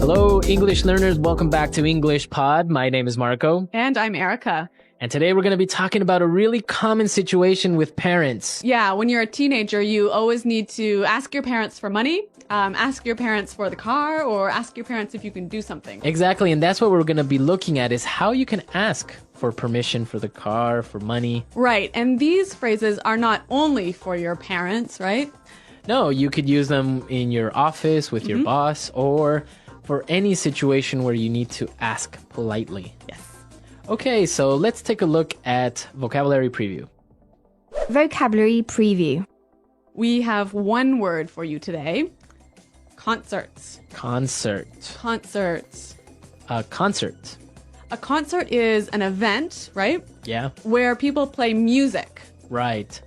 Hello, English learners. Welcome back to English Pod. My name is Marco. And I'm Erica. And today we're going to be talking about a really common situation with parents. Yeah, when you're a teenager, you always need to ask your parents for money, ask your parents for the car, or ask your parents if you can do something. Exactly, and that's what we're going to be looking at is how you can ask for permission for the car, for money. Right, and these phrases are not only for your parents, right? No, you could use them in your office with your boss or for any situation where you need to ask politely. Yes. Okay, so let's take a look at vocabulary preview. Vocabulary preview. We have one word for you today. Concerts. Concert. Concerts. Concert. A concert is an event, right? Yeah, Where people play music. right.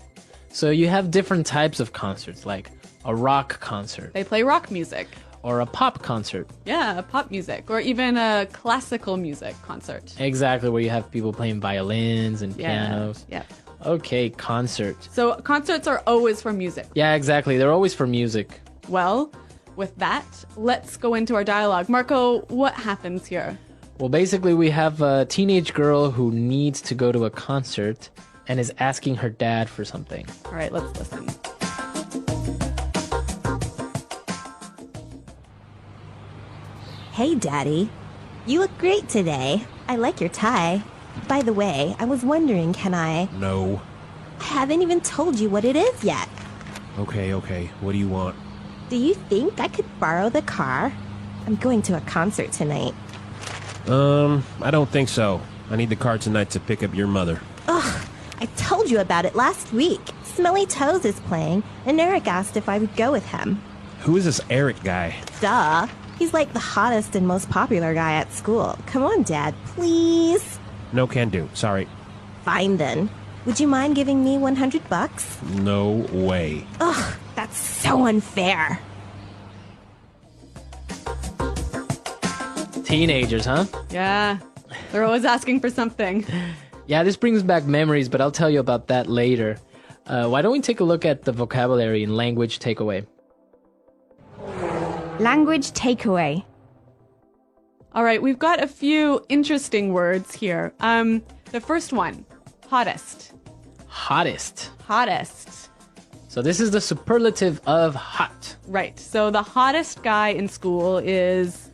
So you have different types of concerts, like a rock concert They play rock music. or a pop concert. Yeah, pop music. Or even a classical music concert. Exactly, where you have people playing violins and pianos. Yeah. Okay, concert. So concerts are always for music. Yeah, exactly. They're always for music. Well, with that, let's go into our dialogue. Marco, what happens here? Well, basically, we have a teenage girl who needs to go to a concert and is asking her dad for something. All right, let's listen. Hey, Daddy. You look great today. I like your tie. By the way, I was wondering, can I... No. I haven't even told you what it is yet. Okay. What do you want? Do you think I could borrow the car? I'm going to a concert tonight. I don't think so. I need the car tonight to pick up your mother. Ugh, I told you about it last week. Smelly Toes is playing, and Eric asked if I would go with him. Who is this Eric guy? Duh. He's like the hottest and most popular guy at school. Come on, Dad, please. No can do. Sorry. Fine then. Would you mind giving me $100? No way. Ugh, that's so unfair. Teenagers, huh? Yeah, they're always asking for something. Yeah, this brings back memories, but I'll tell you about that later. Why don't we take a look at the vocabulary and language takeaway? Language takeaway. All right, we've got a few interesting words here. The first one, hottest. Hottest. Hottest. So this is the superlative of hot. Right, so the hottest guy in school is,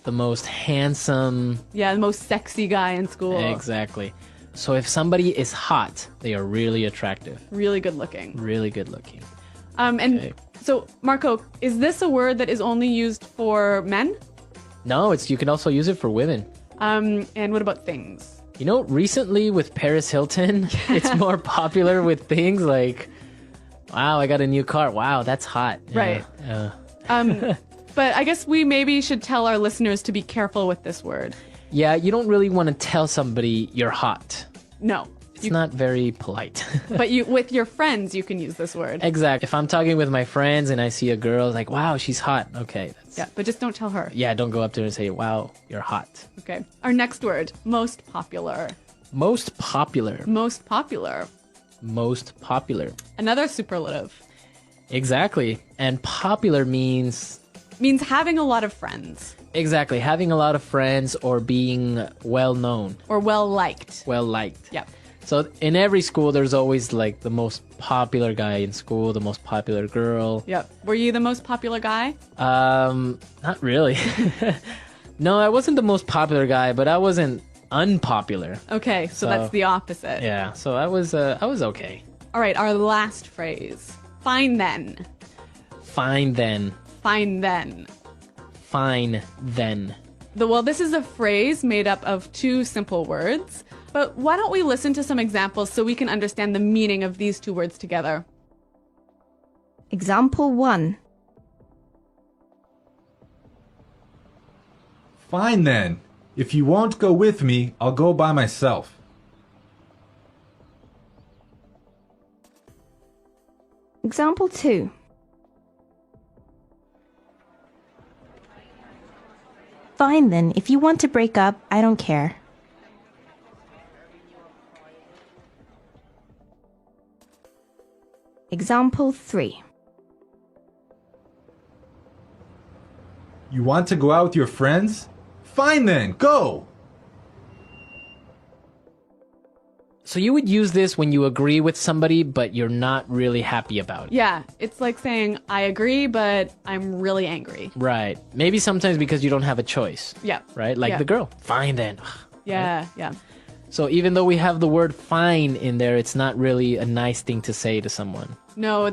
The most handsome. the most sexy guy in school. Exactly. So if somebody is hot, they are really attractive. Really good looking. Really good looking. And Okay. so, Marco, is this a word that is only used for men? No, you can also use it for women. And what about things? You know, recently with Paris Hilton, it's more popular with things like, wow, I got a new car. Wow, that's hot. Right. But I guess we maybe should tell our listeners to be careful with this word. Yeah, you don't really want to tell somebody you're hot. No. It's not very polite. But with your friends, you can use this word. Exactly. If I'm talking with my friends and I see a girl, like, wow, she's hot. Okay. Yeah, but just don't tell her. Yeah, don't go up to her and say, wow, you're hot. Okay. Our next word, most popular. Most popular. Most popular. Most popular. Another superlative. Exactly. And popular means... Means having a lot of friends. Exactly. Having a lot of friends or being well known. Or well liked. Well liked. Yep. So in every school, there's always like the most popular guy in school, the most popular girl. Yep. Were you the most popular guy? Not really. No, I wasn't the most popular guy, but I wasn't unpopular. Okay, so that's the opposite. Yeah, so I was okay. All right, our last phrase. Fine then. Fine then. Fine then. Fine then. Well, this is a phrase made up of two simple words, but why don't we listen to some examples so we can understand the meaning of these two words together? Example 1. Fine then. If you won't go with me, I'll go by myself. Example 2. Fine then. If you want to break up, I don't care. Example 3. You want to go out with your friends? Fine then, go! So you would use this when you agree with somebody, but you're not really happy about it. Yeah, it's like saying, I agree, but I'm really angry. Right. Maybe sometimes because you don't have a choice. Yeah. Right? Like Yeah. the girl. Fine then. Yeah, yeah. So even though we have the word fine in there, it's not really a nice thing to say to someone. No,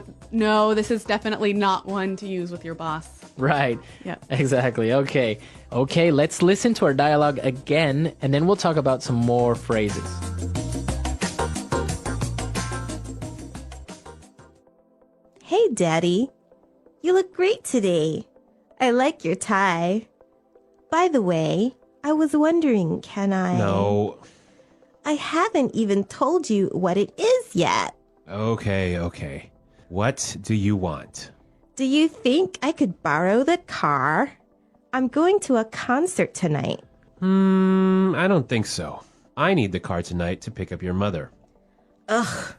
this is definitely not one to use with your boss. Right. Yeah. Exactly. Okay. Okay, let's listen to our dialogue again, and then we'll talk about some more phrases. Hey, Daddy. You look great today. I like your tie. By the way, I was wondering, can I... No. I haven't even told you what it is yet. Okay. What do you want? Do you think I could borrow the car? I'm going to a concert tonight. I don't think so. I need the car tonight to pick up your mother. Ugh.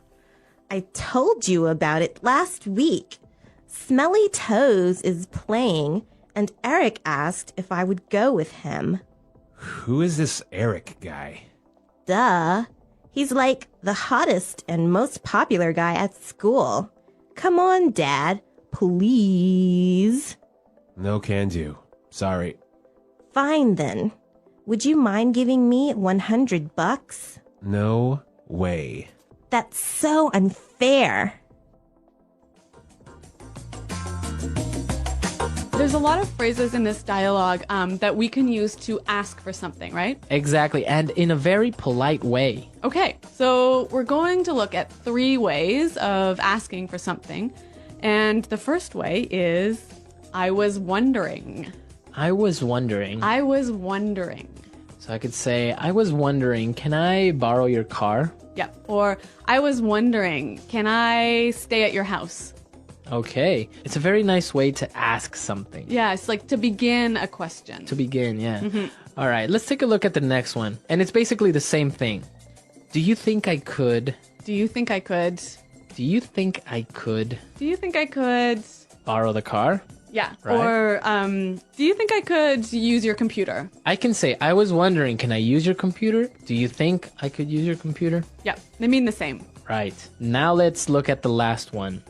I told you about it last week. Smelly Toes is playing, and Eric asked if I would go with him. Who is this Eric guy? Duh. He's like the hottest and most popular guy at school. Come on, Dad. Please. No can do. Sorry. Fine then. Would you mind giving me $100? No way. That's so unfair. There's a lot of phrases in this dialogue that we can use to ask for something, right? Exactly, and in a very polite way. Okay, so we're going to look at 3 ways of asking for something. And the first way is, I was wondering. I was wondering. I was wondering. So I could say, I was wondering, can I borrow your car? Yeah. Or, I was wondering, can I stay at your house? Okay. It's a very nice way to ask something. Yeah, it's like to begin a question. To begin, yeah. All right, let's take a look at the next one. And it's basically the same thing. Do you think I could? Do you think I could? Do you think I could Do you think I could? borrow the car? Yeah. Right. Or, do you think I could use your computer? I can say, I was wondering, can I use your computer? Do you think I could use your computer? Yeah, they mean the same. Right. Now let's look at the last one.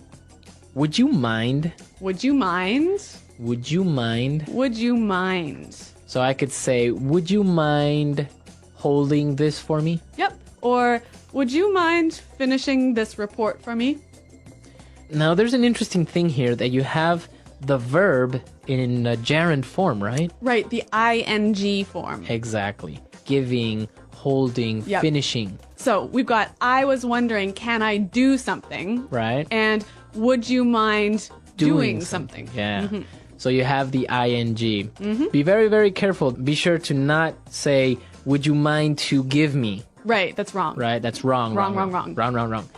Would you mind? Would you mind? Would you mind? Would you mind? So I could say, would you mind holding this for me? Yep. Or, would you mind finishing this report for me? Now there's an interesting thing here that you have the verb in a gerund form, right? Right, the ing form. Exactly. Giving, holding, Yep. finishing, So we've got, I was wondering, can I do something? right? And would you mind doing something? Yeah. So you have the ing. Be very, very careful. Be sure to not say, would you mind to give me? Right, that's wrong. Right? That's wrong. Wrong. Wrong.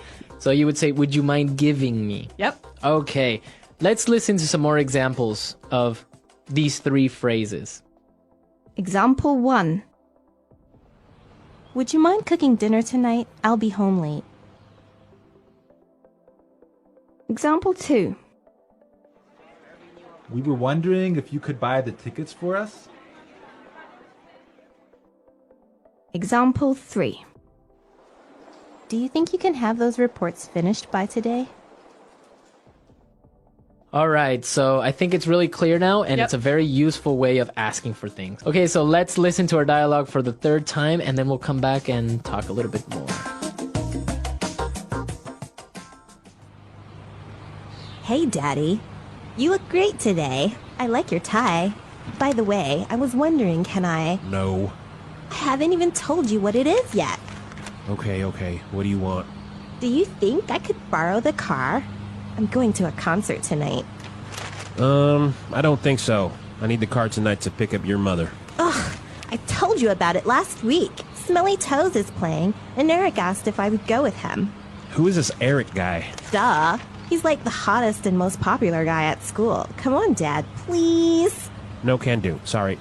So you would say, would you mind giving me? Yep. Okay. Let's listen to some more examples of these 3 phrases. Example 1. Would you mind cooking dinner tonight? I'll be home late. Example 2. We were wondering if you could buy the tickets for us? Example 3. Do you think you can have those reports finished by today? All right, so I think it's really clear now, and Yep. it's a very useful way of asking for things. Okay, so let's listen to our dialogue for the 3rd time, and then we'll come back and talk a little bit more. Hey, Daddy. You look great today. I like your tie. By the way, I was wondering, can I... No. I haven't even told you what it is yet. Okay. What do you want? Do you think I could borrow the car? I'm going to a concert tonight. I don't think so. I need the car tonight to pick up your mother. Ugh, I told you about it last week. Smelly Toes is playing, and Eric asked if I would go with him. Who is this Eric guy? Duh. He's like the hottest and most popular guy at school. Come on, Dad, please. No can do. Sorry.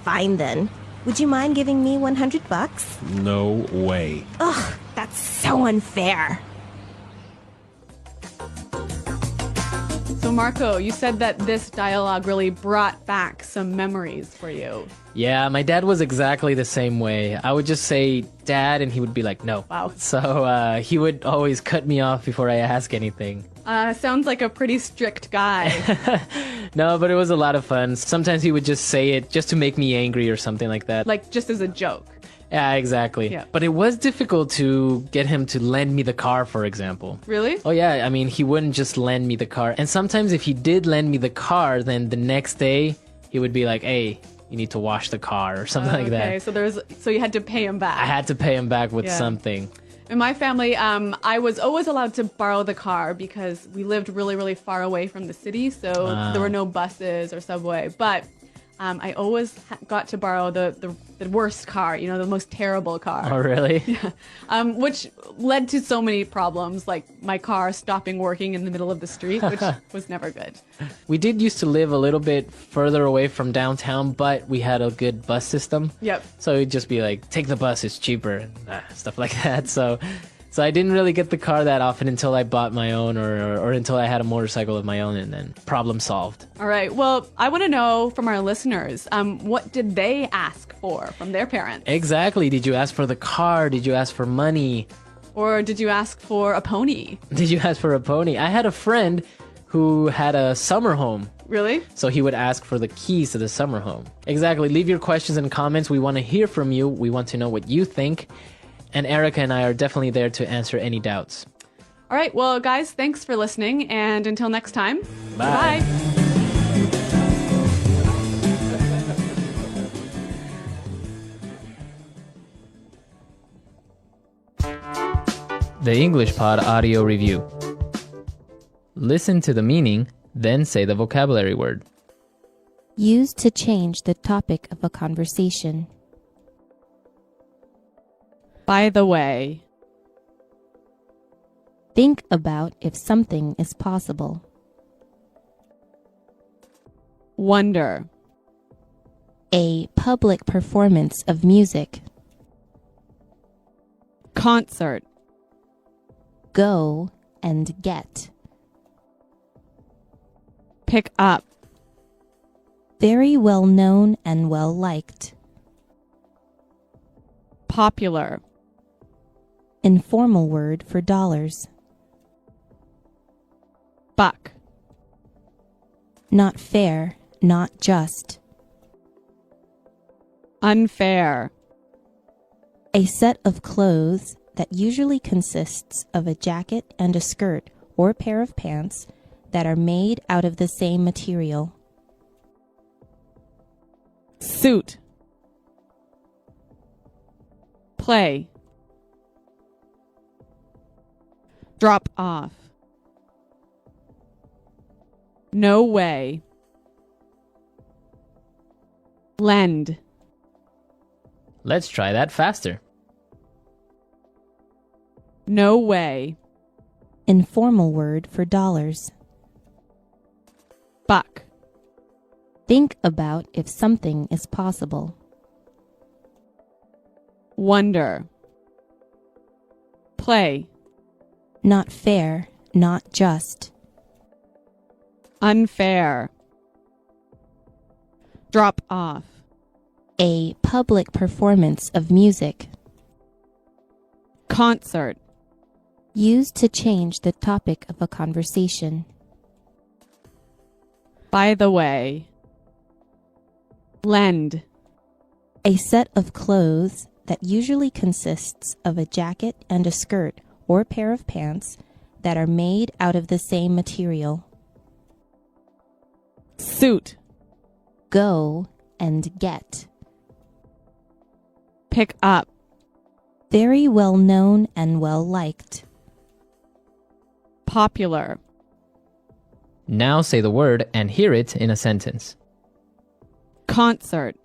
Fine then. Would you mind giving me $100? No way. Ugh, that's so unfair. So Marco, you said that this dialogue really brought back some memories for you. Yeah, my dad was exactly the same way. I would just say, Dad, and he would be like, no. Wow. So he would always cut me off before I ask anything. Sounds like a pretty strict guy. No, but it was a lot of fun. Sometimes he would just say it just to make me angry or something like that. Like just as a joke. Yeah, exactly. Yeah. But it was difficult to get him to lend me the car, for example. Really? Oh, yeah. I mean, he wouldn't just lend me the car. And sometimes if he did lend me the car, then the next day he would be like, hey, you need to wash the car or something like that. Okay, so you had to pay him back. I had to pay him back with Yeah. something. In my family, I was always allowed to borrow the car because we lived really, really far away from the city, so there were no buses or subway. But I always got to borrow the worst car, the most terrible car. Oh, really? Which led to so many problems, like my car stopping working in the middle of the street, which was never good. We did used to live a little bit further away from downtown, but we had a good bus system. Yep. So it'd just be like, take the bus, it's cheaper, and stuff like that. So I didn't really get the car that often until I bought my own or until I had a motorcycle of my own, and then problem solved. All right. Well, I want to know from our listeners, what did they ask for from their parents? Exactly. Did you ask for the car? Did you ask for money? Or did you ask for a pony? Did you ask for a pony? I had a friend who had a summer home. Really? So he would ask for the keys to the summer home. Exactly. Leave your questions and comments. We want to hear from you. We want to know what you think. And Erica and I are definitely there to answer any doubts. All right. Well, guys, thanks for listening. And until next time, Bye. Bye. The English Pod Audio Review. Listen to the meaning, then say the vocabulary word. Used to change the topic of a conversation. By the way, Think about if something is possible. wonder, A public performance of music. concert, Go and get. pick up, Very well known and well liked. popular, Informal word for dollars. buck, Not fair, not just. unfair, A set of clothes that usually consists of a jacket and a skirt or pair of pants that are made out of the same material. suit, play, drop off, no way, lend, Let's try that faster. no way, Informal word for dollars. buck, Think about if something is possible. wonder, play, Not fair, not just. unfair, drop off, A public performance of music. concert, Used to change the topic of a conversation. by the way, lend, A set of clothes that usually consists of a jacket and a skirt or pair of pants that are made out of the same material. suit, Go and get. pick up, Very well known and well liked. popular, Now say the word and hear it in a sentence. concert.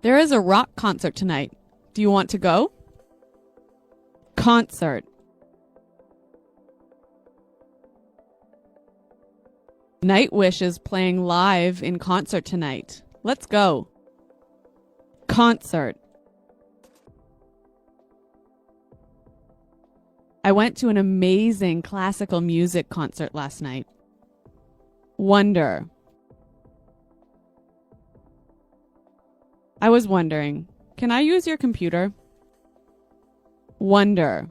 There is a rock concert tonight. Do you want to go? Concert. Nightwish is playing live in concert tonight. Let's go. Concert. I went to an amazing classical music concert last night. Wonder. I was wondering, can I use your computer? Wonder.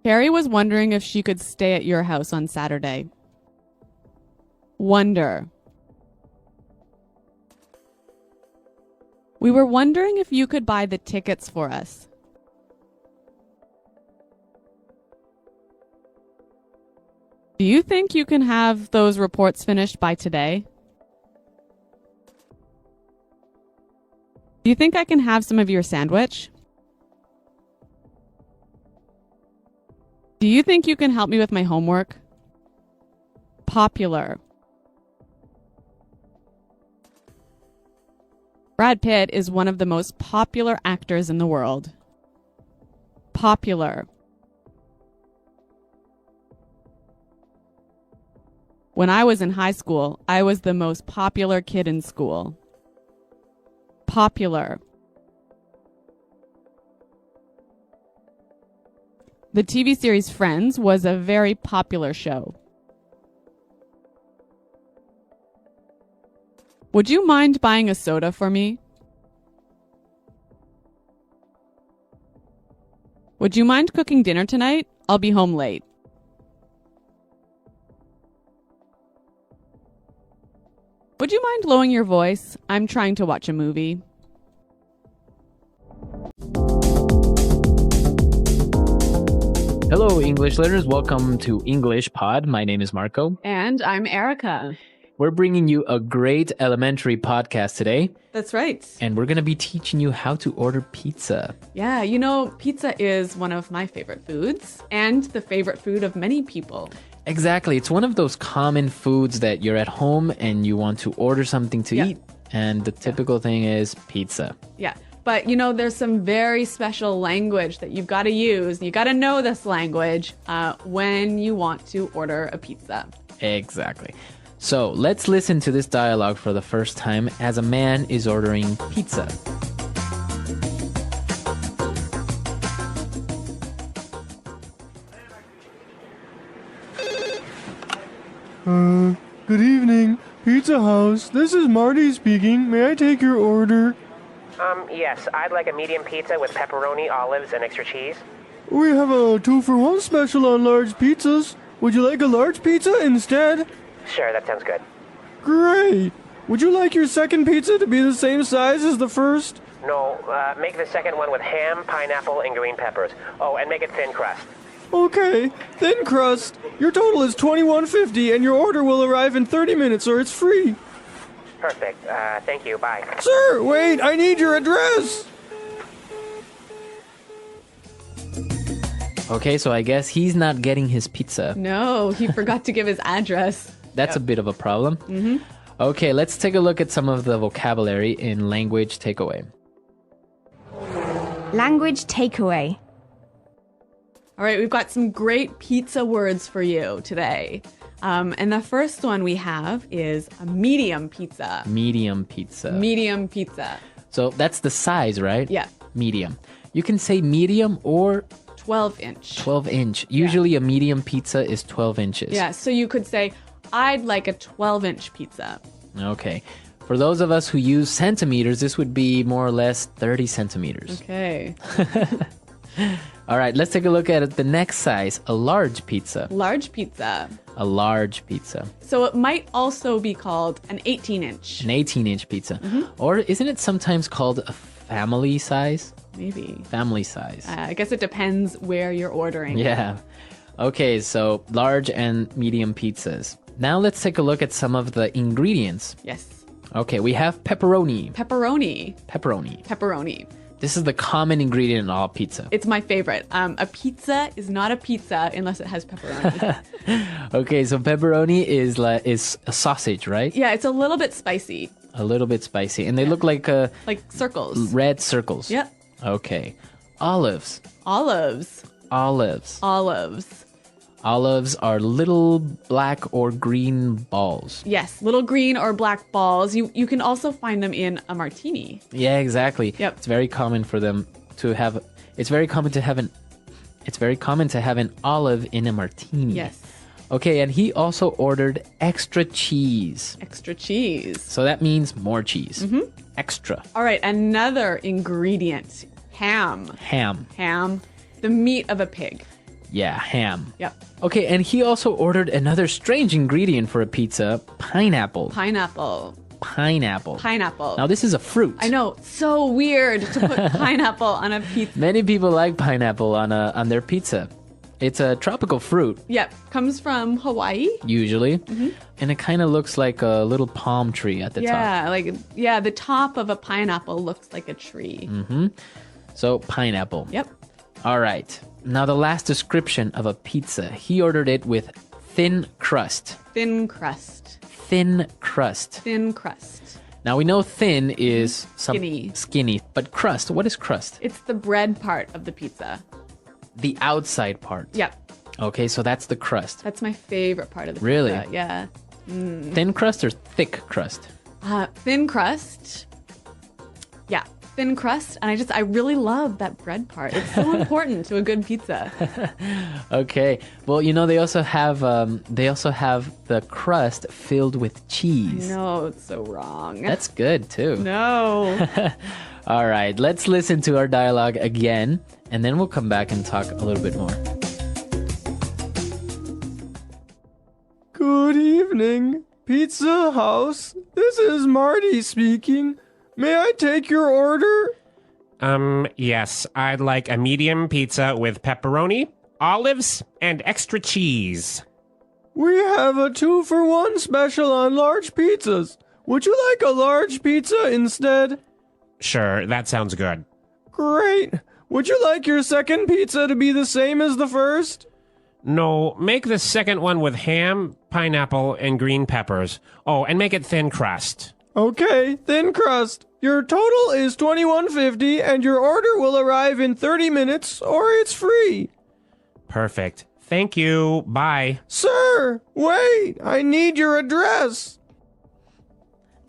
Carrie was wondering if she could stay at your house on Saturday. Wonder. We were wondering if you could buy the tickets for us. Do you think you can have those reports finished by today? Do you think I can have some of your sandwich? Do you think you can help me with my homework? Popular. Brad Pitt is one of the most popular actors in the world. Popular. When I was in high school, I was the most popular kid in school. Popular. The TV series Friends was a very popular show. Would you mind buying a soda for me? Would you mind cooking dinner tonight? I'll be home late. Would you mind lowering your voice? I'm trying to watch a movie. Hello, English learners. Welcome to English Pod. My name is Marco. And I'm Erica. We're bringing you a great elementary podcast today, That's right. and we're going to be teaching you how to order pizza. Yeah, you know, pizza is one of my favorite foods and the favorite food of many people. Exactly. It's one of those common foods that you're at home and you want to order something to eat, and the typical thing is pizza. Yeah. But, you know, there's some very special language that you've got to use. You got to know this language when you want to order a pizza. Exactly. So let's listen to this dialogue for the first time as a man is ordering pizza. Good evening. Pizza House. This is Marty speaking. May I take your order? Yes, I'd like a medium pizza with pepperoni, olives, and extra cheese. We have a 2-for-1 special on large pizzas. Would you like a large pizza instead? Sure, that sounds good. Great. Would you like your second pizza to be the same size as the first? No, make the second one with ham, pineapple, and green peppers. Oh, and make it thin crust. Okay, thin crust. Your total is $21.50 and your order will arrive in 30 minutes or it's free. Perfect. Thank you. Bye. Sir, wait, I need your address. Okay, so I guess he's not getting his pizza. No, he forgot to give his address. That's a bit of a problem. Mm-hmm. Okay, let's take a look at some of the vocabulary in language takeaway. Language takeaway. All right, we've got some great pizza words for you today. And the first one we have is a medium pizza. Medium pizza. Medium pizza. So that's the size, right? Yeah. Medium. You can say medium or 12-inch. 12-inch. Usually a medium pizza is 12 inches. Yeah, so you could say, I'd like a 12-inch pizza. Okay. For those of us who use centimeters, this would be more or less 30 centimeters. Okay. All right, let's take a look at the next size, a large pizza. Large pizza. A large pizza. So it might also be called an 18-inch. An 18-inch pizza. Or isn't it sometimes called a family size? Maybe. Family size. I guess it depends where you're ordering. Yeah. Okay, so large and medium pizzas. Now let's take a look at some of the ingredients. Yes. Okay, we have pepperoni. Pepperoni. Pepperoni. Pepperoni. This is the common ingredient in all pizza. It's my favorite. A pizza is not a pizza unless it has pepperoni. Okay, so pepperoni is a sausage, right? Yeah, it's a little bit spicy. A little bit spicy. And they look like Like circles. red circles. Yep. Okay. Olives. Olives. Olives. Olives. Olives are little black or green balls. Yes, little green or black balls. You can also find them in a martini. Yeah, exactly. Yep. It's very common for them to have an olive in a martini. Yes. Okay, and he also ordered extra cheese. Extra cheese. So that means more cheese. Extra. All right, another ingredient. Ham. Ham. The meat of a pig. Yeah, ham. Yep. Okay, and he also ordered another strange ingredient for a pizza, pineapple. Pineapple. Now, this is a fruit. I know, so weird to put pineapple on a pizza. Many people like pineapple on their pizza. It's a tropical fruit. Yep, comes from Hawaii. Usually. And it kind of looks like a little palm tree at the top. The top of a pineapple looks like a tree. So, pineapple. Yep. All right. Now, the last description of a pizza. He ordered it with thin crust. Thin crust. Now, we know thin is Skinny. But crust, what is crust? It's the bread part of the pizza. The outside part. Yep. Okay, so that's the crust. That's my favorite part of the Really? pizza. Yeah. Thin crust or thick crust? Thin crust. Yeah, thin crust. And I really love that bread part. It's so important to a good pizza. Okay. Well, they also have the crust filled with cheese. No, it's so wrong. That's good too. No. All right, let's listen to our dialogue again, and then we'll come back and talk a little bit more. Good evening, Pizza House. This is Marty speaking. May I take your order? Yes. I'd like a medium pizza with pepperoni, olives, and extra cheese. We have a 2-for-1 special on large pizzas. Would you like a large pizza instead? Sure, that sounds good. Great. Would you like your second pizza to be the same as the first? No, make the second one with ham, pineapple, and green peppers. Oh, and make it thin crust. Okay, thin crust. Your total is $21.50 and your order will arrive in 30 minutes or it's free. Perfect. Thank you. Bye. Sir, wait. I need your address.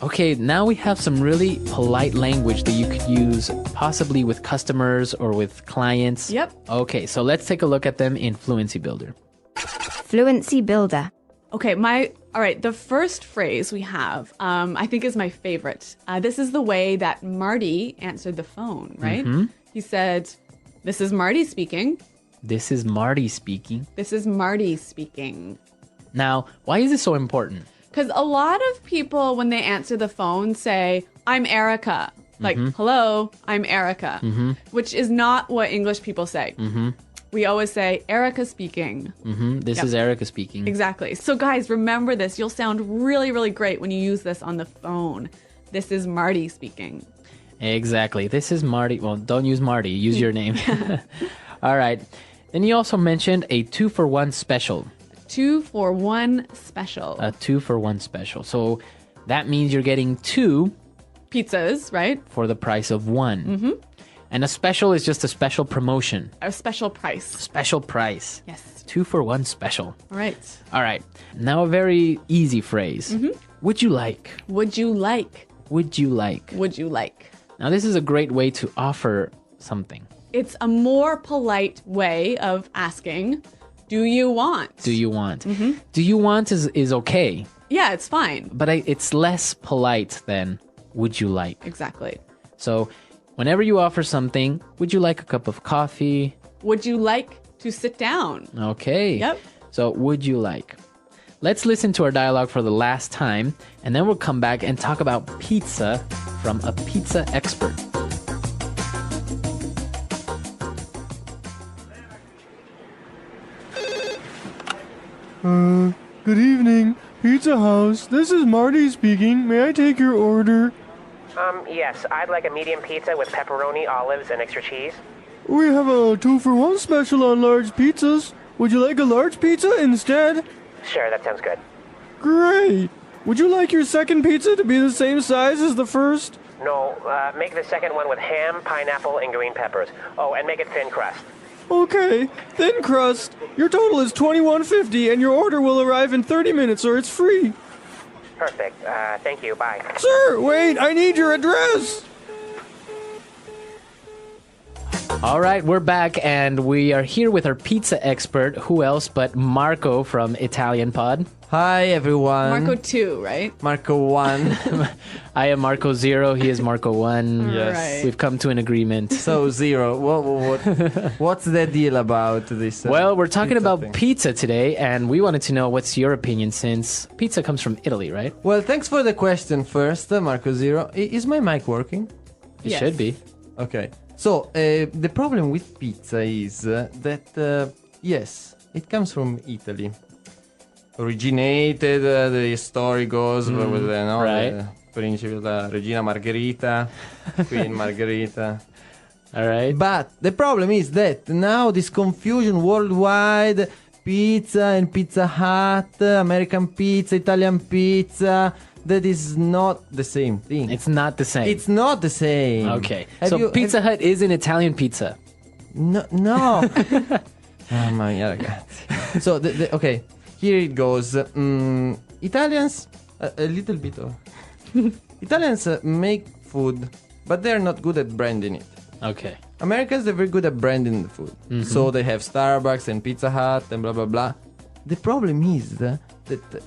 Okay, now we have some really polite language that you could use possibly with customers or with clients. Yep. Okay, so let's take a look at them in Fluency Builder. Fluency Builder. Okay, all right, the first phrase we have, I think is my favorite. This is the way that Marty answered the phone, right? He said, "This is Marty speaking." This is Marty speaking. This is Marty speaking. Now, why is this so important? Because a lot of people, when they answer the phone, say, "I'm Erica." Like, "Hello, I'm Erica," which is not what English people say. We always say, "Erica speaking." This is Erica speaking. Exactly. So guys, remember this. You'll sound really, really great when you use this on the phone. This is Marty speaking. Exactly. This is Marty. Well, don't use Marty. Use your name. All right. Then you also mentioned a 2-for-1 special. 2-for-1 special. A 2-for-1 special. So that means you're getting 2 pizzas, right? For the price of 1. And a special is just a special promotion. A special price. Special price. Yes. 2-for-1 special. All right. All right. Now a very easy phrase. Would you like? Would you like? Would you like? Would you like? Now this is a great way to offer something. It's a more polite way of asking, do you want? Do you want? Do you want is okay. Yeah, it's fine. But it's less polite than would you like? Exactly. So whenever you offer something, would you like a cup of coffee? Would you like to sit down? Okay. Yep. So would you like? Let's listen to our dialogue for the last time, and then we'll come back and talk about pizza from a pizza expert. Good evening, Pizza House. This is Marty speaking. May I take your order? Yes, I'd like a medium pizza with pepperoni, olives, and extra cheese. We have a 2-for-1 special on large pizzas. Would you like a large pizza instead? Sure, that sounds good. Great. Would you like your second pizza to be the same size as the first? No, make the second one with ham, pineapple, and green peppers. Oh, and make it thin crust. Okay, thin crust. Your total is $21.50 and your order will arrive in 30 minutes or it's free. Perfect. Thank you. Bye. Sir, wait, I need your address. All right, we're back, and we are here with our pizza expert. Who else but Marco from Italian Pod? Hi, everyone. Marco 2, right? Marco 1. I am Marco 0. He is Marco 1. Yes. Right. We've come to an agreement. So, 0. What's the deal about this? Well, we're talking pizza about thing? pizza today, and we wanted to know what's your opinion since pizza comes from Italy, right? Well, thanks for the question first, Marco 0. Is my mic working? It Yes. should be. Okay. So, the problem with pizza is that, yes, it comes from Italy. Originated, the story goes with right. the Principe, la Regina Margherita, Queen Margherita. All right. But the problem is that now this confusion worldwide, pizza and Pizza Hut, American pizza, Italian pizza, that is not the same thing. It's not the same. It's not the same. Okay. Have So you- Pizza Hut is an Italian pizza. No. Oh my ragazzi. So, okay, here it goes. Italians, a little bit of... Italians make food, but they're not good at branding it. Okay. Americans, they're very good at branding the food. So they have Starbucks and Pizza Hut and blah, blah, blah. The problem is that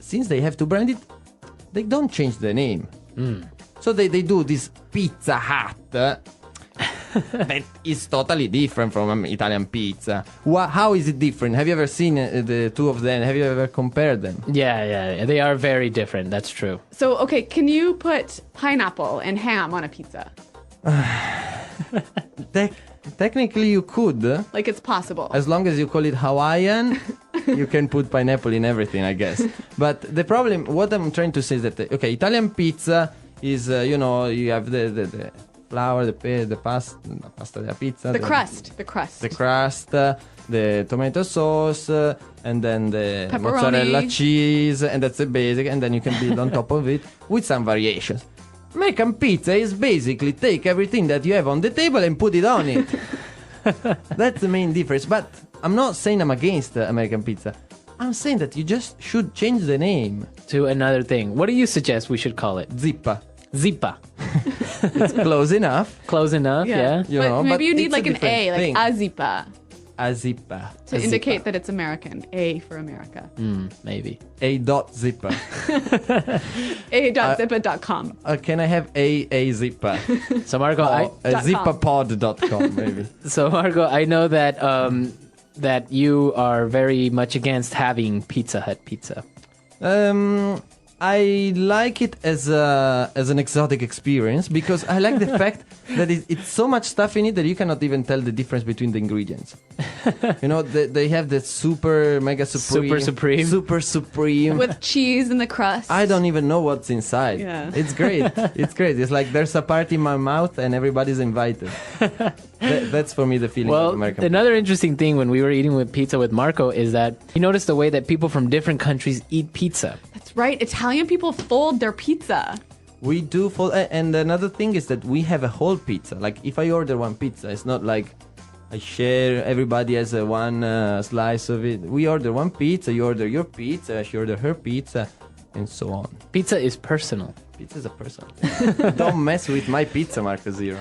since they have to brand it, they don't change the name. So they do this Pizza Hut that is totally different from Italian pizza. How is it different? Have you ever seen the two of them? Have you ever compared them? Yeah. They are very different. That's true. So, okay, can you put pineapple and ham on a pizza? Technically, you could. Like, it's possible. As long as you call it Hawaiian, you can put pineapple in everything, I guess. But the problem, what I'm trying to say is that, okay, Italian pizza is, you have the flour, the pasta della pizza. The crust. The crust, the tomato sauce, and then the Pepperoni. mozzarella cheese, and that's the basic, and then you can build on top of it with some variations. American pizza is basically take everything that you have on the table and put it on it. That's the main difference. But I'm not saying I'm against American pizza. I'm saying that you just should change the name. To another thing. What do you suggest we should call it? Zippa. Zippa. It's close enough. Close enough, yeah. You but know, maybe but you need it's like a an different A, like thing. azipa, A zippa. to indicate that it's American. A for America. Maybe. A dot zipper. A.zippa.com. Can I have a zipper? So Marco, A .com. zippapod.com maybe. I know that that you are very much against having Pizza Hut pizza. I like it as an exotic experience because I like the fact that it's so much stuff in it that you cannot even tell the difference between the ingredients. They have the super mega supreme, super supreme With cheese in the crust. I don't even know what's inside. Yeah. It's great. It's great. It's like there's a party in my mouth and everybody's invited. That's for me the feeling of Well, American. another interesting thing when we were eating with pizza with Marco is that you notice the way that people from different countries eat pizza. That's right. Italian people fold their pizza. We do for, and another thing is that we have a whole pizza. Like if I order one pizza, it's not like I share. Everybody has one slice of it. We order one pizza. You order your pizza. She order her pizza, and so on. Pizza is personal. Pizza is a person. Don't mess with my pizza, Marco Zero.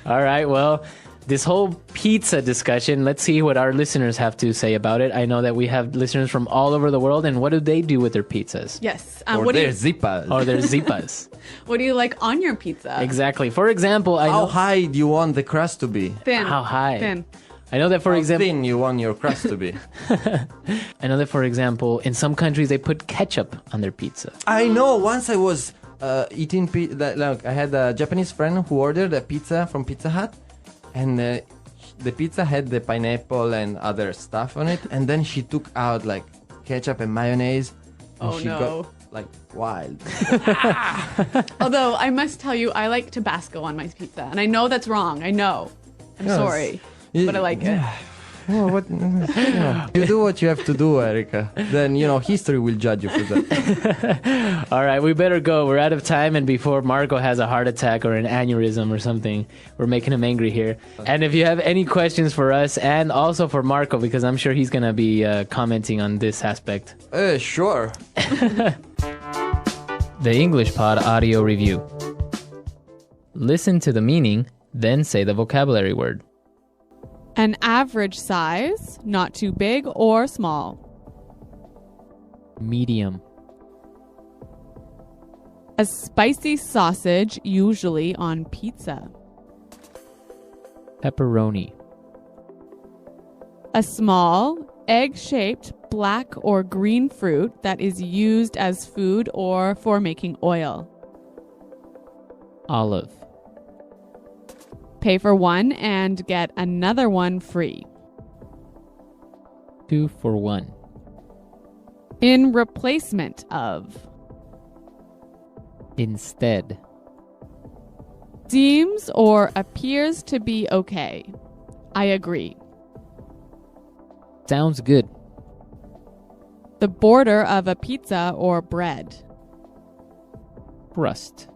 All right. Well, this whole pizza discussion, let's see what our listeners have to say about it. I know that we have listeners from all over the world, and what do they do with their pizzas? Yes. Or What do their you zippas. Or their zippas. What do you like on your pizza? Exactly. For example, I How know high do you want the crust to be? Thin. how high. Thin. I know that for How example, thin you want your crust to be? I know that for example, in some countries they put ketchup on their pizza. I know. Once I was eating pizza. Look, I had a Japanese friend who ordered a pizza from Pizza Hut, and the pizza had the pineapple and other stuff on it, and then she took out like ketchup and mayonnaise, and Oh, she no. got like wild. Although I must tell you, I like Tabasco on my pizza, and I know that's wrong. I know. I'm Yes. sorry, but I like it. Oh, you do what you have to do, Erica. Then history will judge you for that. All right, we better go. We're out of time, and before Marco has a heart attack or an aneurysm or something, we're making him angry here. And if you have any questions for us and also for Marco, because I'm sure he's going to be commenting on this aspect. Sure. The English Pod Audio Review. Listen to the meaning Then say the vocabulary word. An average size, not too big or small. Medium. A spicy sausage, usually on pizza. Pepperoni. A small, egg-shaped black or green fruit that is used as food or for making oil. Olive. Pay for one and get another one free. 2 for 1. In replacement of. Instead. Seems or appears to be okay. I agree. Sounds good. The border of a pizza or bread. Crust.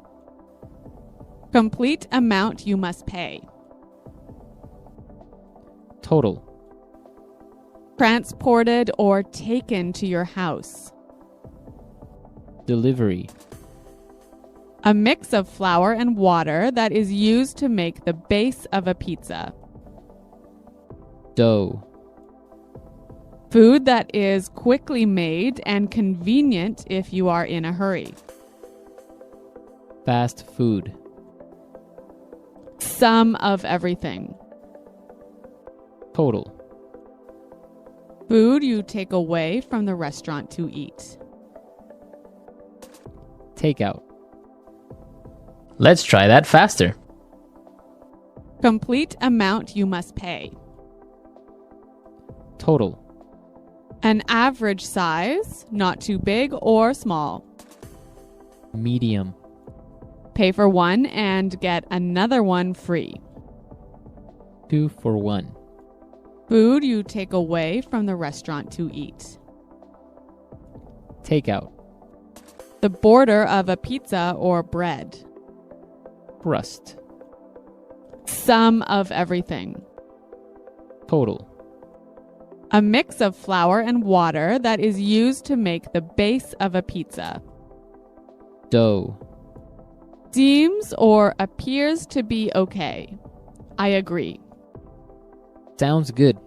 Complete amount you must pay. Total. Transported or taken to your house. Delivery. A mix of flour and water that is used to make the base of a pizza. Dough. Food that is quickly made and convenient if you are in a hurry. Fast food. Some of everything. Total. Food you take away from the restaurant to eat. Takeout. Let's try that faster. Complete amount you must pay. Total. An average size, not too big or small. Medium. Pay for one and get another one free. 2 for 1. Food you take away from the restaurant to eat. Takeout. The border of a pizza or bread. Crust. Some of everything. Total. A mix of flour and water that is used to make the base of a pizza. Dough. Seems or appears to be okay. I agree. Sounds good.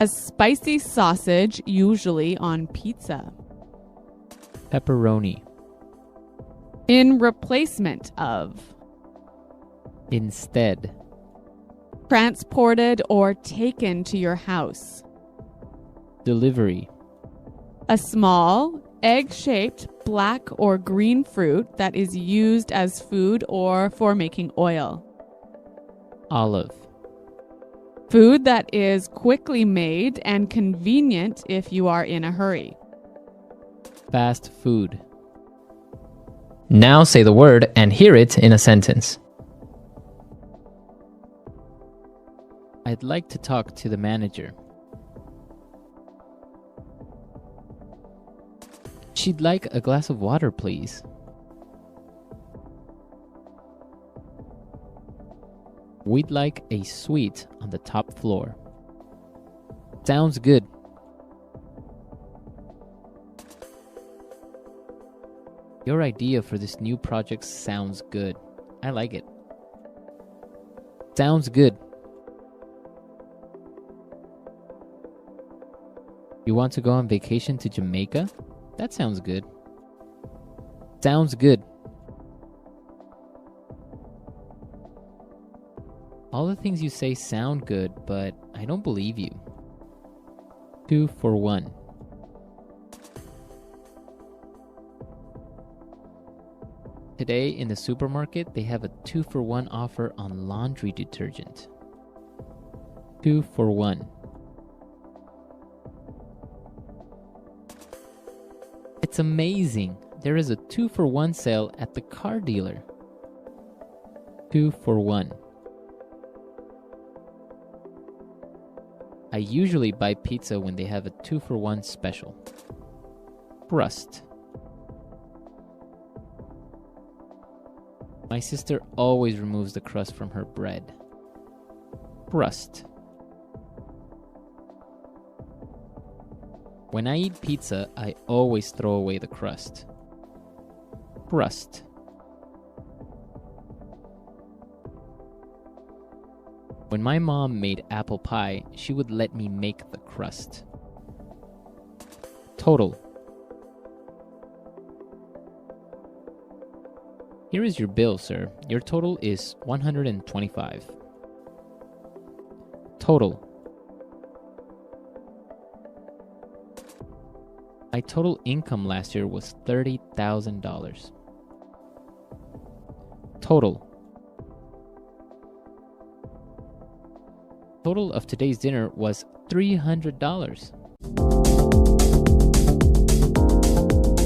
A spicy sausage, usually on pizza. Pepperoni. In replacement of. Instead. Transported or taken to your house. Delivery. A small, egg-shaped black or green fruit that is used as food or for making oil. Olive. Food that is quickly made and convenient if you are in a hurry. Fast food. Now say the word and hear it in a sentence. I'd like to talk to the manager. She'd like a glass of water, please. We'd like a suite on the top floor. Sounds good. Your idea for this new project sounds good. I like it. Sounds good. You want to go on vacation to Jamaica? That sounds good. Sounds good. All the things you say sound good, but I don't believe you. 2 for 1. Today in the supermarket, they have a 2 for 1 offer on laundry detergent. 2 for 1. It's amazing. There is a 2 for 1 sale at the car dealer. 2 for 1. I usually buy pizza when they have a 2 for 1 special. Crust. My sister always removes the crust from her bread. Crust. When I eat pizza, I always throw away the crust. Crust. When my mom made apple pie, she would let me make the crust. Total. Here is your bill, sir. Your total is $125. Total. My total income last year was $30,000. Total. Total of today's dinner was $300.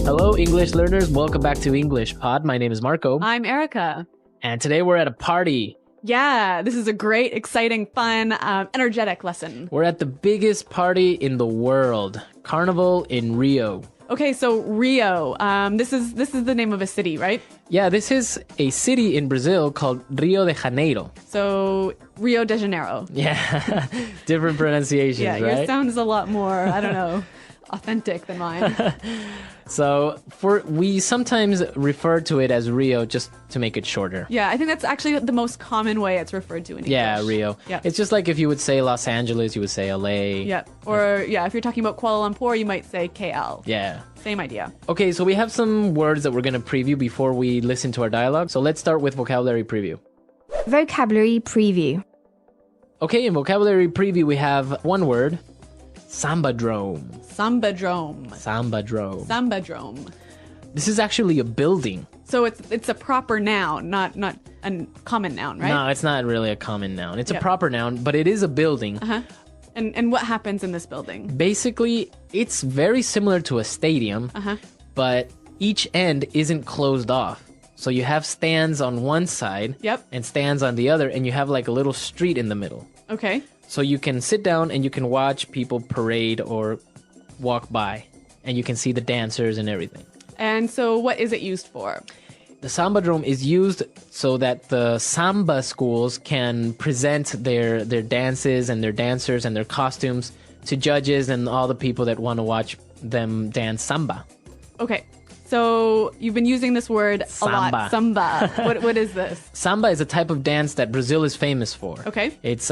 Hello, English learners. Welcome back to English Pod. My name is Marco. I'm Erica. And today we're at a party. Yeah, this is a great, exciting, fun, energetic lesson. We're at the biggest party in the world, Carnival in Rio. Okay, so Rio. This is the name of a city, right? Yeah, this is a city in Brazil called Rio de Janeiro. So Rio de Janeiro. Yeah, different pronunciations, Yeah, right? yours sounds a lot more, I don't know, authentic than mine. So we sometimes refer to it as Rio just to make it shorter. Yeah, I think that's actually the most common way it's referred to in English. Yeah, Rio. Yeah. It's just like if you would say Los Angeles, you would say LA. Yeah. Or yeah, if you're talking about Kuala Lumpur, you might say KL. Yeah. Same idea. Okay, so we have some words that we're going to preview before we listen to our dialogue. So let's start with vocabulary preview. Vocabulary preview. Okay, in vocabulary preview, we have one word, sambadrome. Sambadrome. Sambadrome. Sambadrome. This is actually a building. So it's a proper noun, not a common noun, right? No, it's not really a common noun. It's Yep. a proper noun, but it is a building. Uh-huh. And what happens in this building? Basically, it's very similar to a stadium, but each end isn't closed off. So you have stands on one side Yep. and stands on the other, and you have like a little street in the middle. Okay. So you can sit down and you can watch people parade or walk by, and you can see the dancers and everything. And so what is it used for? The Sambadrome is used so that the samba schools can present their dances and their dancers and their costumes to judges and all the people that want to watch them dance samba. Okay. So you've been using this word a Samba. lot. Samba. What is this? Samba is a type of dance that Brazil is famous for. Okay. It's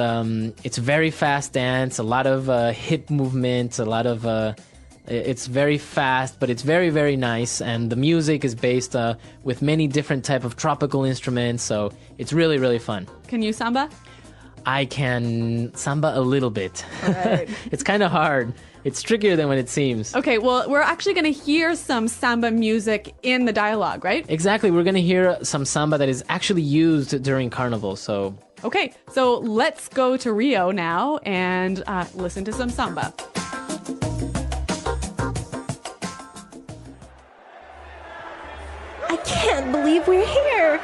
very fast dance, a lot of hip movement, a lot of it's very fast, but it's very, very nice, and the music is based with many different type of tropical instruments, so it's really, really fun. Can you samba? I can samba a little bit. All right. It's kind of hard. It's trickier than what it seems. Okay, well, we're actually going to hear some samba music in the dialogue, right? Exactly. We're going to hear some samba that is actually used during Carnival, so... Okay, so let's go to Rio now and listen to some samba. I can't believe we're here.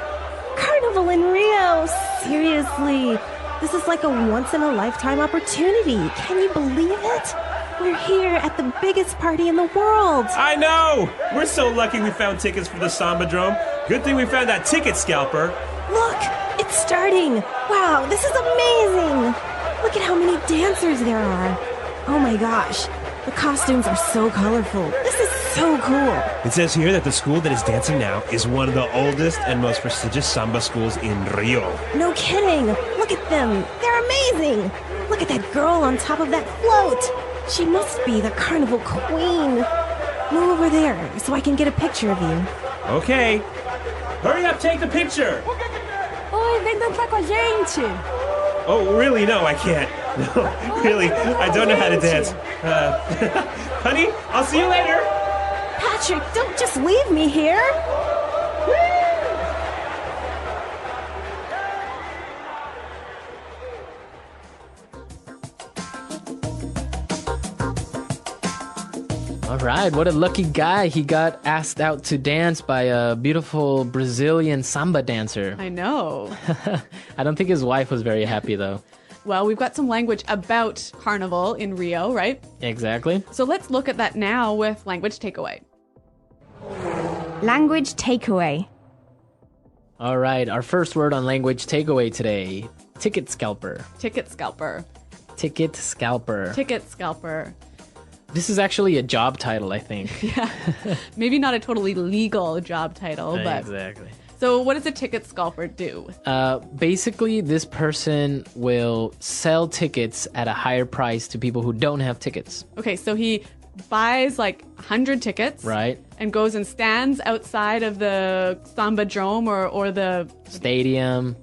Carnival in Rio. Seriously. This is like a once-in-a-lifetime opportunity. Can you believe it? We're here at the biggest party in the world. I know! We're so lucky we found tickets for the Sambadrome. Good thing we found that ticket scalper. Look, it's starting. Wow, this is amazing. Look at how many dancers there are. Oh my gosh, the costumes are so colorful. This is so cool. It says here that the school that is dancing now is one of the oldest and most prestigious samba schools in Rio. No kidding. Look at them. They're amazing. Look at that girl on top of that float. She must be the carnival queen. Move over there so I can get a picture of you. Okay. Hurry up, take the picture! Oi, vem dançar com a gente! Oh, really? No, I can't. No, really, I don't know how to dance. Honey, I'll see you later! Patrick, don't just leave me here. All right, what a lucky guy. He got asked out to dance by a beautiful Brazilian samba dancer. I know. I don't think his wife was very happy, though. Well, we've got some language about Carnival in Rio, right? Exactly. So let's look at that now with language takeaway. Language takeaway. All right, our first word on language takeaway today, ticket scalper. Ticket scalper. Ticket scalper. Ticket scalper. This is actually a job title, I think. Yeah. Maybe not a totally legal job title, but... Exactly. So what does a ticket scalper do? Basically, this person will sell tickets at a higher price to people who don't have tickets. Okay, so he buys like 100 tickets. Right. And goes and stands outside of the Samba Drome or the stadium.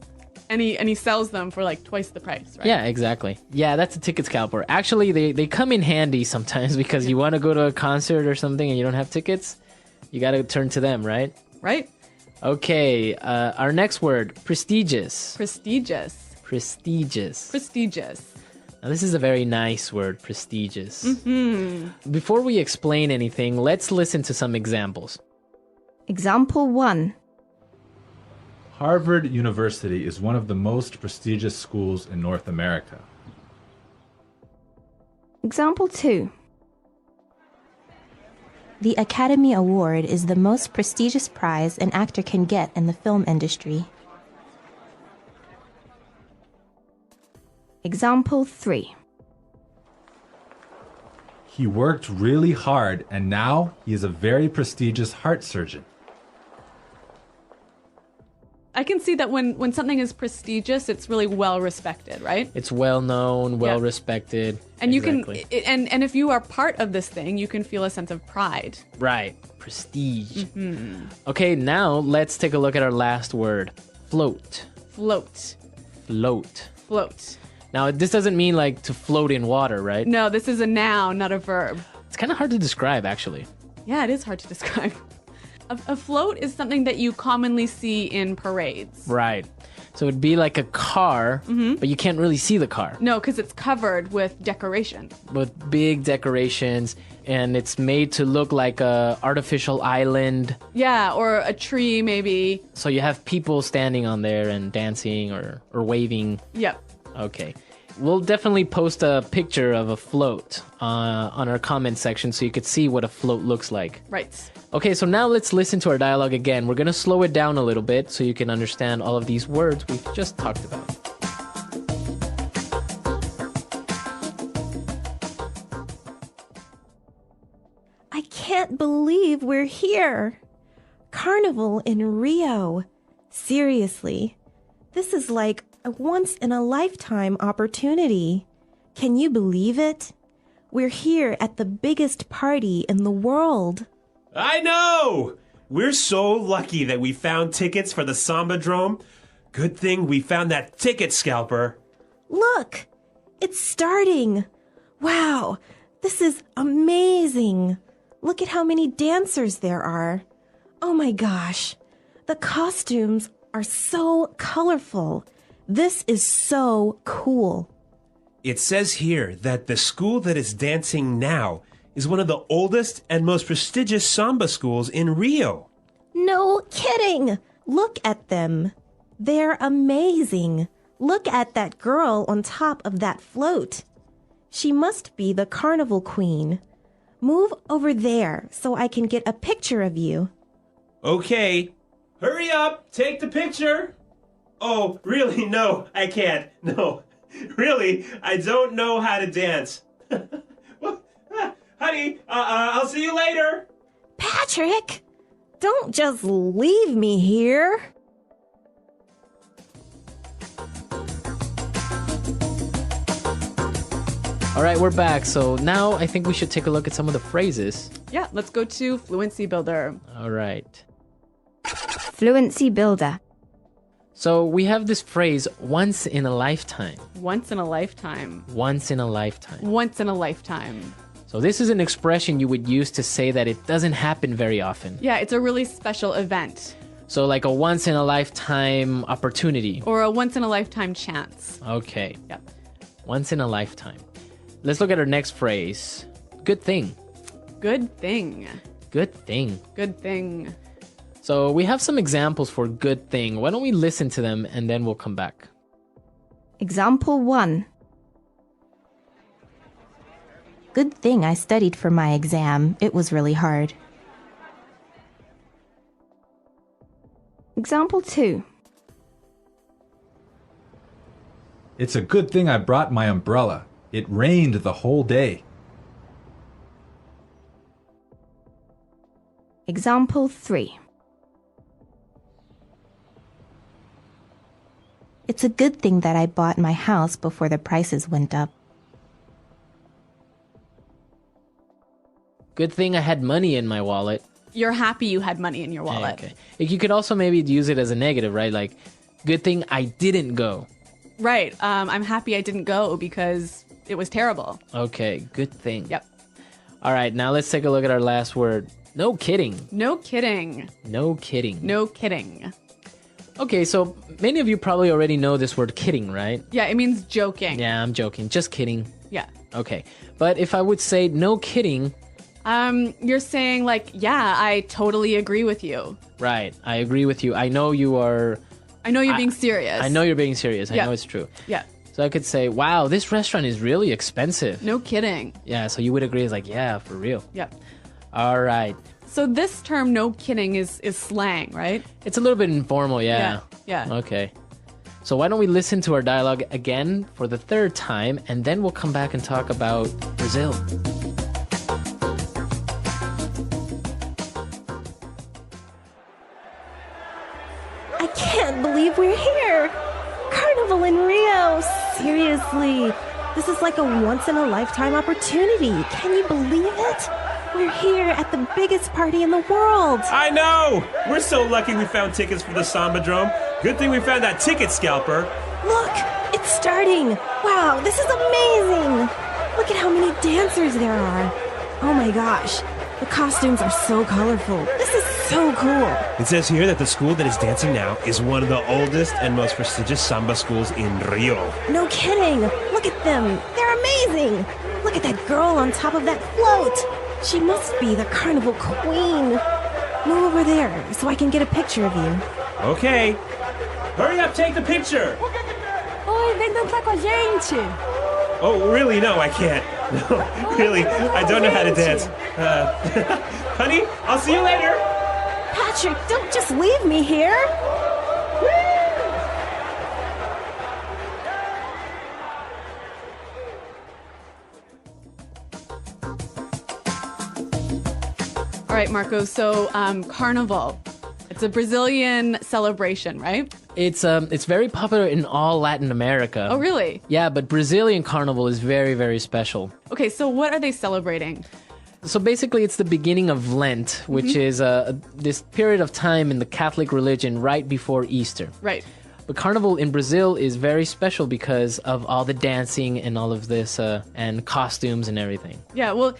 And he sells them for like twice the price, right? Yeah, exactly. Yeah, that's a ticket scalper. Actually, they come in handy sometimes because you want to go to a concert or something and you don't have tickets. You got to turn to them, right? Right. Okay, our next word, prestigious. Prestigious. Prestigious. Prestigious. Now, this is a very nice word, prestigious. Before we explain anything, let's listen to some examples. Example 1. Harvard University is one of the most prestigious schools in North America. Example 2. The Academy Award is the most prestigious prize an actor can get in the film industry. Example 3. He worked really hard and now he is a very prestigious heart surgeon. I can see that when something is prestigious, it's really well respected, right? It's well known, well respected. And you exactly. can and if you are part of this thing, you can feel a sense of pride. Right. Prestige. Okay, now let's take a look at our last word. Float. Float. Float. Float. Now, this doesn't mean like to float in water, right? No, this is a noun, not a verb. It's kind of hard to describe, actually. Yeah, it is hard to describe. A float is something that you commonly see in parades. Right. So it'd be like a car, but you can't really see the car. No, because it's covered with decoration. With big decorations, and it's made to look like a artificial island. Yeah, or a tree maybe. So you have people standing on there and dancing or waving. Yep. Okay. We'll definitely post a picture of a float on our comment section so you could see what a float looks like. Right. Okay, so now let's listen to our dialogue again. We're going to slow it down a little bit so you can understand all of these words we've just talked about. I can't believe we're here. Carnival in Rio. Seriously, this is like a once-in-a-lifetime opportunity. Can you believe it? We're here at the biggest party in the world. I know! We're so lucky that we found tickets for the Samba Drome. Good thing we found that ticket scalper. Look, it's starting. Wow, this is amazing. Look at how many dancers there are. Oh my gosh, the costumes are so colorful. This is so cool. It says here that the school that is dancing now is one of the oldest and most prestigious samba schools in Rio. No kidding. Look at them. They're amazing. Look at that girl on top of that float. She must be the carnival queen. Move over there so I can get a picture of you. Okay. Hurry up. Take the picture. Oh, really? No, I can't. No. Really, I don't know how to dance. Honey, I'll see you later. Patrick, don't just leave me here. All right, we're back. So now I think we should take a look at some of the phrases. Yeah, let's go to Fluency Builder. All right. Fluency builder. So we have this phrase, once in a lifetime. Once in a lifetime. Once in a lifetime. Once in a lifetime. So this is an expression you would use to say that it doesn't happen very often. Yeah, it's a really special event. So like a once in a lifetime opportunity. Or a once in a lifetime chance. Okay. Yep. Once in a lifetime. Let's look at our next phrase. Good thing. Good thing. Good thing. Good thing. So we have some examples for good thing. Why don't we listen to them and then we'll come back. Example 1. Good thing I studied for my exam. It was really hard. Example 2. It's a good thing I brought my umbrella. It rained the whole day. Example 3. It's a good thing that I bought my house before the prices went up. Good thing I had money in my wallet. You're happy you had money in your wallet. Okay. You could also maybe use it as a negative, right? Like, good thing I didn't go. Right. I'm happy I didn't go because it was terrible. Okay, good thing. Yep. All right, now let's take a look at our last word. No kidding. No kidding. No kidding. No kidding. Okay, so many of you probably already know this word kidding, right? Yeah, it means joking. Yeah, I'm joking. Just kidding. Yeah. Okay. But if I would say no kidding... You're saying like, yeah, I totally agree with you. Right. I agree with you. I know you are... I know you're being serious. I know you're being serious. Yeah. I know it's true. Yeah. So I could say, wow, this restaurant is really expensive. No kidding. Yeah, so you would agree. It's like, yeah, for real. Yep. All right. So this term, no kidding, is slang, right? It's a little bit informal, yeah. Yeah. Okay. So why don't we listen to our dialogue again for the third time, and then we'll come back and talk about Brazil. I can't believe we're here! Carnival in Rio! Seriously, this is like a once-in-a-lifetime opportunity. Can you believe it? We're here at the biggest party in the world! I know! We're so lucky we found tickets for the Sambadrome. Good thing we found that ticket scalper. Look! It's starting! Wow, this is amazing! Look at how many dancers there are! Oh my gosh, the costumes are so colorful. This is so cool! It says here that the school that is dancing now is one of the oldest and most prestigious samba schools in Rio. No kidding! Look at them! They're amazing! Look at that girl on top of that float! She must be the carnival queen! Move over there so I can get a picture of you. Okay. Hurry up, take the picture! Oi, vem dançar com a gente! Oh, really? No, I can't. No, really, I don't know how to dance. Honey, I'll see you later! Patrick, don't just leave me here! All right, Marco. So, Carnival. It's a Brazilian celebration, right? It's very popular in all Latin America. Oh, really? Yeah, but Brazilian Carnival is very, very special. Okay, so what are they celebrating? So basically, it's the beginning of Lent, which is this period of time in the Catholic religion right before Easter. Right. But Carnival in Brazil is very special because of all the dancing and all of this and costumes and everything. Yeah, well,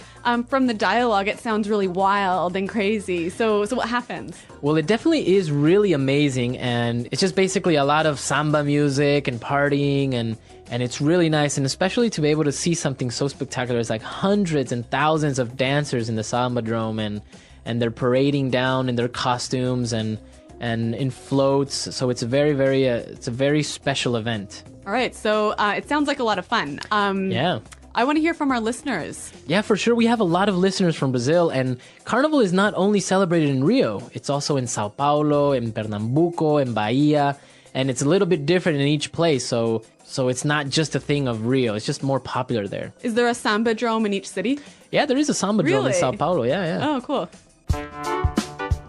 from the dialogue, it sounds really wild and crazy. So what happens? Well, it definitely is really amazing, and it's just basically a lot of samba music and partying, and it's really nice, and especially to be able to see something so spectacular. It's like hundreds and thousands of dancers in the Sambadrome, and they're parading down in their costumes and in floats. So it's a very special event. All right, so it sounds like a lot of fun. Yeah. I want to hear from our listeners. Yeah, for sure. We have a lot of listeners from Brazil, and Carnival is not only celebrated in Rio, it's also in Sao Paulo, in Pernambuco, in Bahia, and it's a little bit different in each place, so it's not just a thing of Rio, it's just more popular there. Is there a Sambadrome in each city? Yeah, there is a Sambadrome Really? in Sao Paulo, yeah. Oh, cool.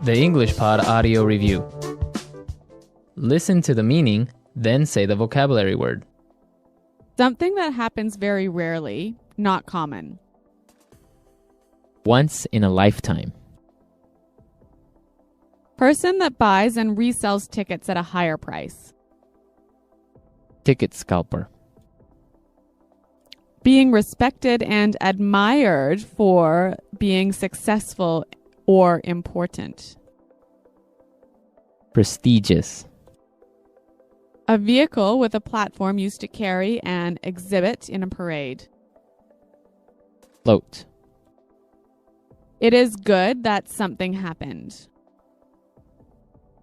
The English Pod Audio Review. Listen to the meaning, then say the vocabulary word. Something that happens very rarely, not common. Once in a lifetime. Person that buys and resells tickets at a higher price. Ticket scalper. Being respected and admired for being successful or important. Prestigious. A vehicle with a platform used to carry an exhibit in a parade. Float. It is good that something happened.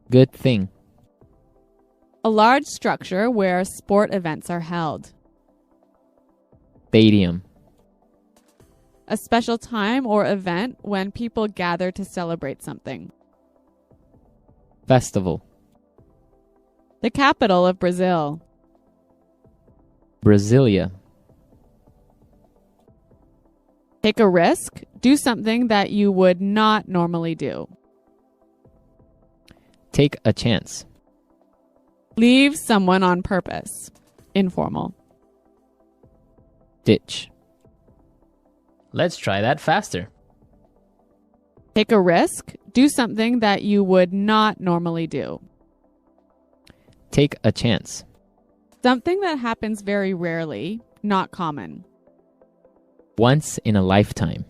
Good thing. A large structure where sport events are held. Stadium. A special time or event when people gather to celebrate something. Festival. The capital of Brazil. Brasilia. Take a risk. Do something that you would not normally do. Take a chance. Leave someone on purpose. Informal. Ditch. Let's try that faster. Take a risk. Do something that you would not normally do. Take a chance. Something that happens very rarely, not common. Once in a lifetime.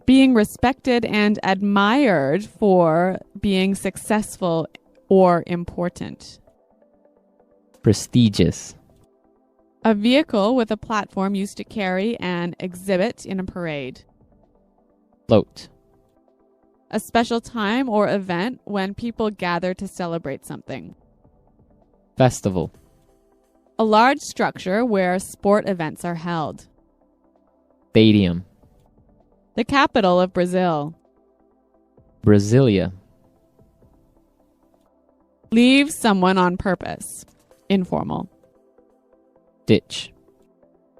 Being respected and admired for being successful or important. Prestigious. A vehicle with a platform used to carry an exhibit in a parade. Float. A special time or event when people gather to celebrate something. Festival. A large structure where sport events are held. Stadium. The capital of Brazil. Brasilia. Leave someone on purpose. Informal. Ditch.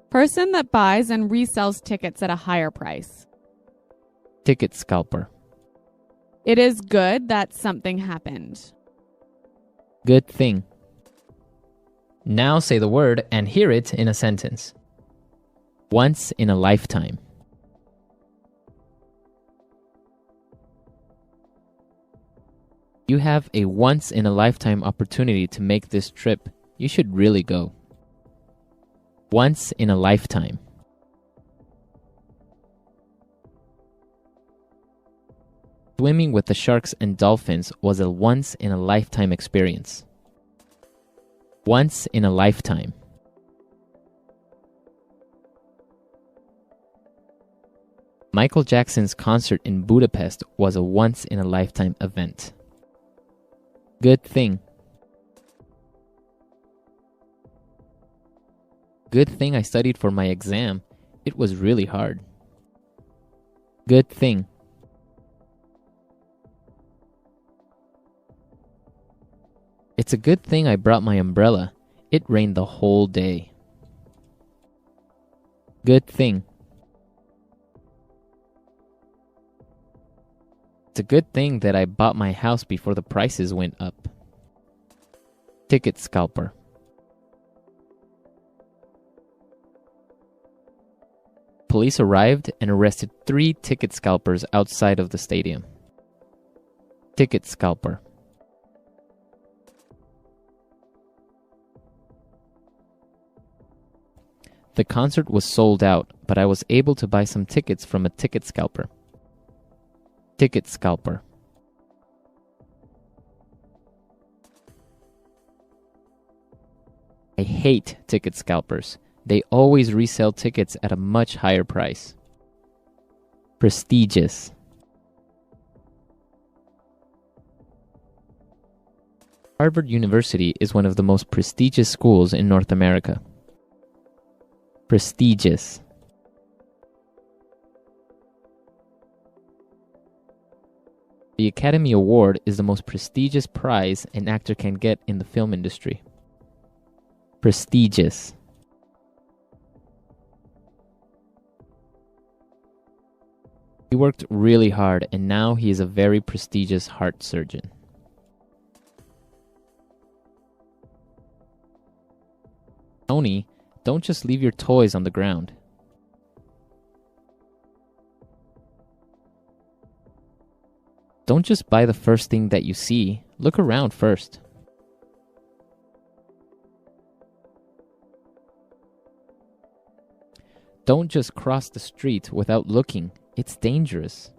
Person that buys and resells tickets at a higher price. Ticket scalper. It is good that something happened. Good thing. Now say the word and hear it in a sentence. Once in a lifetime. You have a once-in-a-lifetime opportunity to make this trip. You should really go. Once in a lifetime. Swimming with the sharks and dolphins was a once-in-a-lifetime experience. Once in a lifetime. Michael Jackson's concert in Budapest was a once-in-a-lifetime event. Good thing. Good thing I studied for my exam. It was really hard. Good thing. It's a good thing I brought my umbrella. It rained the whole day. Good thing. It's a good thing that I bought my house before the prices went up. Ticket scalper. Police arrived and arrested 3 ticket scalpers outside of the stadium. Ticket scalper. The concert was sold out, but I was able to buy some tickets from a ticket scalper. Ticket scalper. I hate ticket scalpers. They always resell tickets at a much higher price. Prestigious. Harvard University is one of the most prestigious schools in North America. Prestigious. The Academy Award is the most prestigious prize an actor can get in the film industry. Prestigious. He worked really hard and now he is a very prestigious heart surgeon. Tony, don't just leave your toys on the ground. Don't just buy the first thing that you see. Look around first. Don't just cross the street without looking. It's dangerous.